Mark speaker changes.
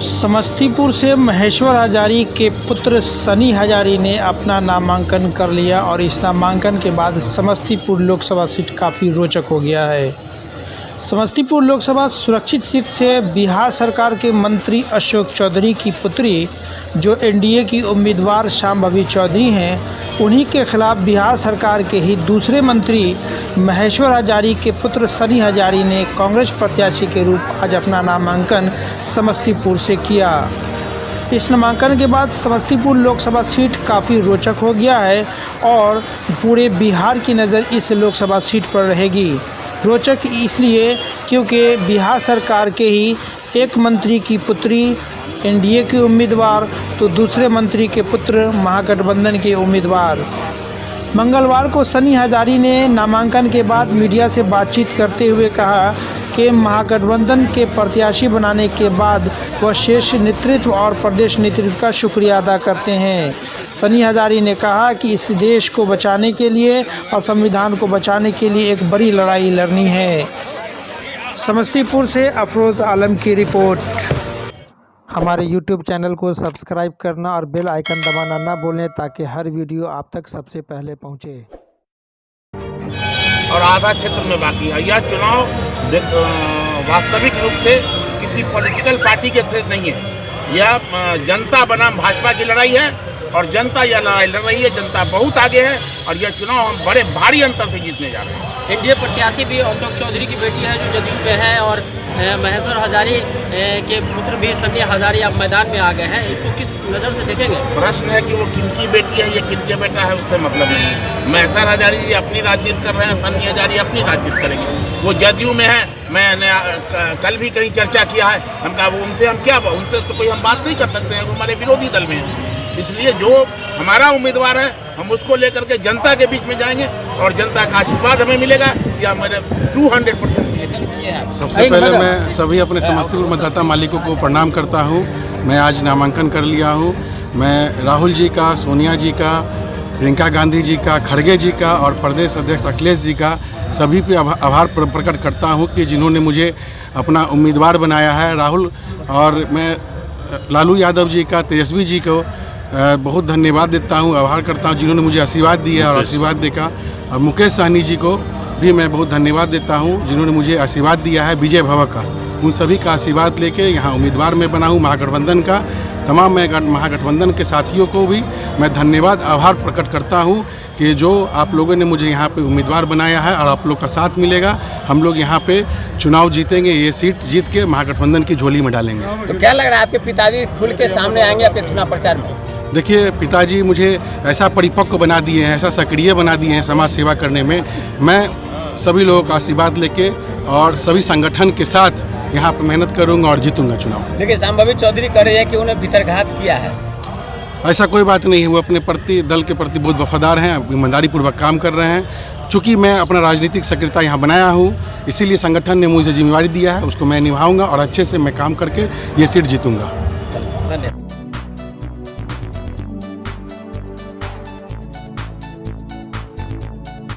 Speaker 1: समस्तीपुर से महेश्वर हजारी के पुत्र सनी हजारी ने अपना नामांकन कर लिया और इस नामांकन के बाद समस्तीपुर लोकसभा सीट काफ़ी रोचक हो गया है। समस्तीपुर लोकसभा सुरक्षित सीट से बिहार सरकार के मंत्री अशोक चौधरी की पुत्री, जो एनडीए की उम्मीदवार शांभवी चौधरी हैं, उन्हीं के खिलाफ बिहार सरकार के ही दूसरे मंत्री महेश्वर हजारी के पुत्र सनी हजारी ने कांग्रेस प्रत्याशी के रूप आज अपना नामांकन समस्तीपुर से किया। इस नामांकन के बाद समस्तीपुर लोकसभा सीट काफ़ी रोचक हो गया है और पूरे बिहार की नज़र इस लोकसभा सीट पर रहेगी। रोचक इसलिए क्योंकि बिहार सरकार के ही एक मंत्री की पुत्री एनडीए के उम्मीदवार तो दूसरे मंत्री के पुत्र महागठबंधन के उम्मीदवार। मंगलवार को सनी हजारी ने नामांकन के बाद मीडिया से बातचीत करते हुए कहा कि महागठबंधन के प्रत्याशी बनाने के बाद वह शीर्ष नेतृत्व और प्रदेश नेतृत्व का शुक्रिया अदा करते हैं। सनी हजारी ने कहा कि इस देश को बचाने के लिए और संविधान को बचाने के लिए एक बड़ी लड़ाई लड़नी है। समस्तीपुर से अफरोज़ आलम की रिपोर्ट। हमारे YouTube चैनल को सब्सक्राइब करना और बेल आइकन दबाना ना भूलें ताकि हर वीडियो आप तक सबसे पहले पहुंचे।
Speaker 2: और आधा क्षेत्र में बाकी है। यह चुनाव वास्तविक रूप से किसी पॉलिटिकल पार्टी के से नहीं है। यह जनता बनाम भाजपा की लड़ाई है और जनता यह लड़ाई लड़ रही है। जनता बहुत आगे है और यह चुनाव हम बड़े भारी अंतर से जीतने जा रहे हैं।
Speaker 3: एनडीए प्रत्याशी भी अशोक चौधरी की बेटी है जो जदयू में है और महेश्वर हजारी के पुत्र भी सनी हजारी अब मैदान में आ गए हैं। इसको किस नज़र से देखेंगे? प्रश्न है कि वो किनकी बेटी है, ये किनके बेटा है, उससे मतलब नहीं। महेश्वर हजारी जी अपनी राजनीति कर रहे हैं, सनी हजारी अपनी राजनीति करेंगे। वो जदयू में है। मैंने कल भी कहीं चर्चा किया है। हम कहा उनसे हम क्या, उनसे तो कोई हम बात नहीं कर सकते हैं, वो हमारे विरोधी दल में है। इसलिए जो हमारा उम्मीदवार है हम उसको लेकर के जनता के बीच में जाएंगे और जनता का आशीर्वाद हमें मिलेगा। या मेरे 200%
Speaker 4: सबसे पहले मैं सभी अपने समस्तीपुर मतदाता मालिकों को प्रणाम करता हूं। मैं आज नामांकन कर लिया हूं। मैं राहुल जी का, सोनिया जी का, प्रियंका गांधी जी का, खड़गे जी का और प्रदेश अध्यक्ष अखिलेश जी का सभी पे आभार प्रकट करता हूं कि जिन्होंने मुझे अपना उम्मीदवार बनाया है। राहुल और मैं लालू यादव जी का, तेजस्वी जी को बहुत धन्यवाद देता हूं, आभार करता हूं जिन्होंने मुझे आशीर्वाद दिया और आशीर्वाद देखा। और मुकेश सहनी जी को भी मैं बहुत धन्यवाद देता हूं जिन्होंने मुझे आशीर्वाद दिया है विजय भव का। उन सभी का आशीर्वाद लेके यहाँ उम्मीदवार मैं बना हूँ महागठबंधन का। तमाम मैं महागठबंधन के साथियों को भी मैं धन्यवाद आभार प्रकट करता हूँ कि जो आप लोगों ने मुझे यहाँ पे उम्मीदवार बनाया है और आप लोग का साथ मिलेगा। हम लोग यहाँ पे चुनाव जीतेंगे, ये सीट जीत के महागठबंधन की झोली में डालेंगे।
Speaker 3: तो क्या लग रहा है आपके पिताजी खुल के सामने आएंगे आपके चुनाव प्रचार में?
Speaker 4: देखिए, पिताजी मुझे ऐसा परिपक्व बना दिए हैं, ऐसा सक्रिय बना दिए हैं समाज सेवा करने में। मैं सभी लोगों का आशीर्वाद लेके और सभी संगठन के साथ यहाँ पर मेहनत करूँगा और जीतूंगा चुनाव।
Speaker 3: देखिए, शांभवी चौधरी कह रही है कि उन्हें भीतरघात किया है।
Speaker 4: ऐसा कोई बात नहीं है। वो अपने प्रति, दल के प्रति बहुत वफादार हैं, ईमानदारी पूर्वक काम कर रहे हैं। चूँकि मैं अपना राजनीतिक सक्रियता यहाँ बनाया हूँ, इसीलिए संगठन ने मुझे जिम्मेवारी दिया है, उसको मैं निभाऊंगा और अच्छे से मैं काम करके ये सीट जीतूंगा।